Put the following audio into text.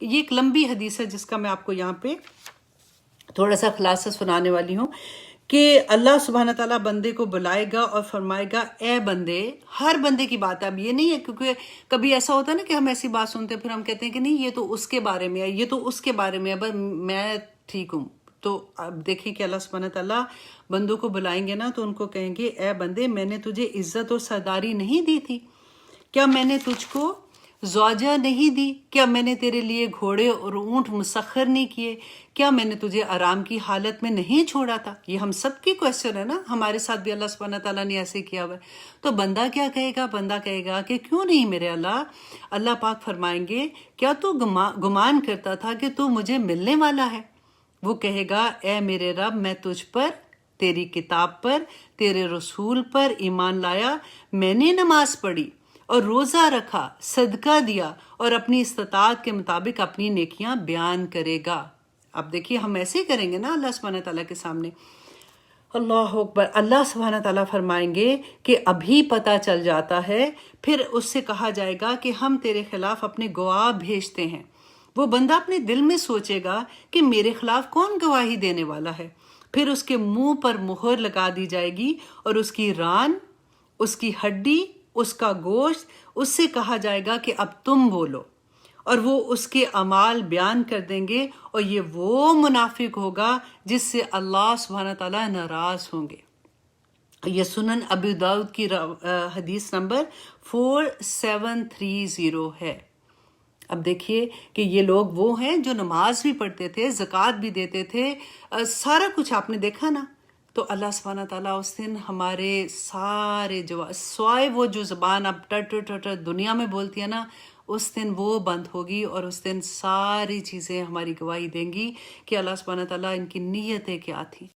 یہ ایک لمبی حدیث ہے جس کا میں آپ کو یہاں پہ تھوڑا سا خلاصہ سنانے والی ہوں کہ اللہ سبحانہ تعالیٰ بندے کو بلائے گا اور فرمائے گا اے بندے، ہر بندے کی بات ہے، اب یہ نہیں ہے کیونکہ کبھی ایسا ہوتا ہے نا کہ ہم ایسی بات سنتے ہیں پھر ہم کہتے ہیں کہ نہیں یہ تو اس کے بارے میں ہے، یہ تو اس کے بارے میں ہے، بس میں ٹھیک ہوں۔ تو اب دیکھیں کہ اللہ سبحانہ تعالیٰ بندوں کو بلائیں گے نا تو ان کو کہیں گے اے بندے، میں نے تجھے عزت اور سرداری نہیں دی تھی؟ کیا میں نے تجھ کو زوجہ نہیں دی؟ کیا میں نے تیرے لیے گھوڑے اور اونٹ مسخر نہیں کیے؟ کیا میں نے تجھے آرام کی حالت میں نہیں چھوڑا تھا؟ یہ ہم سب کی کوشچن ہے نا، ہمارے ساتھ بھی اللہ سبحانہ تعالیٰ نے ایسے کیا ہوا ہے۔ تو بندہ کیا کہے گا؟ بندہ کہے گا کہ کیوں نہیں میرے اللہ۔ اللہ پاک فرمائیں گے کیا تو گمان کرتا تھا کہ تو مجھے ملنے والا ہے؟ وہ کہے گا اے میرے رب، میں تجھ پر، تیری کتاب پر، تیرے رسول پر ایمان لایا، میں نے نماز پڑھی اور روزہ رکھا، صدقہ دیا اور اپنی استطاعت کے مطابق اپنی نیکیاں بیان کرے گا۔ اب دیکھیے ہم ایسے ہی کریں گے نا اللہ سبحانہ تعالیٰ کے سامنے۔ اللہ اکبر۔ اللہ سبحانہ تعالیٰ فرمائیں گے کہ ابھی پتہ چل جاتا ہے، پھر اس سے کہا جائے گا کہ ہم تیرے خلاف اپنے گواہ بھیجتے ہیں۔ وہ بندہ اپنے دل میں سوچے گا کہ میرے خلاف کون گواہی دینے والا ہے؟ پھر اس کے منہ پر مہر لگا دی جائے گی اور اس کی ران، اس کی ہڈی، اس کا گوشت، اس سے کہا جائے گا کہ اب تم بولو، اور وہ اس کے اعمال بیان کر دیں گے، اور یہ وہ منافق ہوگا جس سے اللہ سبحانہ تعالیٰ ناراض ہوں گے۔ یہ سنن ابو داؤد کی حدیث نمبر 4730 ہے۔ اب دیکھیے کہ یہ لوگ وہ ہیں جو نماز بھی پڑھتے تھے، زکوٰۃ بھی دیتے تھے، سارا کچھ آپ نے دیکھا نا۔ تو اللہ سبحانہ تعالیٰ اس دن ہمارے سارے سوائے وہ جو زبان اب ٹر دنیا میں بولتی ہے نا، اس دن وہ بند ہوگی، اور اس دن ساری چیزیں ہماری گواہی دیں گی کہ اللہ سبحانہ تعالیٰ ان کی نیتیں کیا تھیں۔